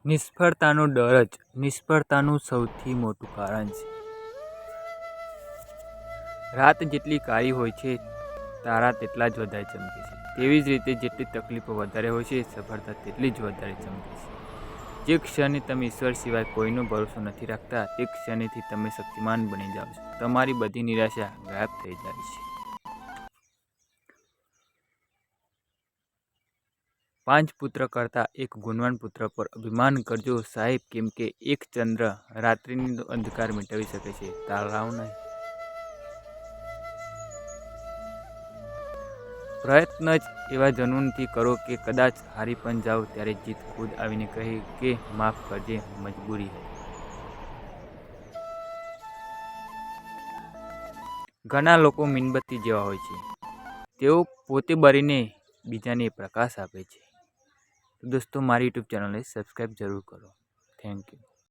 નિષ્ફળતાનો ડર જ નિષ્ફળતાનું સૌથી મોટું કારણ છે. રાત જેટલી કાળી હોય છે, તારા તેટલા જ વધારે ચમકે છે. તેવી જ રીતે જેટલી તકલીફો વધારે હોય છે, સફળતા તેટલી જ વધારે ચમકે છે. જે ક્ષણે તમે ઈશ્વર સિવાય કોઈનો ભરોસો નથી રાખતા, તે ક્ષણેથી તમે શક્તિમાન બની જાઓ છો. તમારી બધી નિરાશા ગાયબ થઈ જાય છે. 5 પુત્ર કરતા એક ગુણવાન પુત્ર પર અભિમાન કરજો સાહેબ, કેમ કે એક ચંદ્ર રાત્રિનો અંધકાર મિટાવી શકે છે, તારાઓ નહીં. પ્રયત્ન જ એવા જનૂનથી કરો કે કદાચ હારી પણ જાઓ ત્યારે જીત ખુદ આવીને કહે કે માફ કરજે, મજબૂરી હતી. ઘણા લોકો મીણબત્તી જેવા હોય છે. તેઓ પોતે બળીને બીજાને પ્રકાશ આપે છે. તો દોસ્તો, મારી યુટ્યુબ ચેનલને સબસ્ક્રાઈબ જરૂર કરો. Thank you.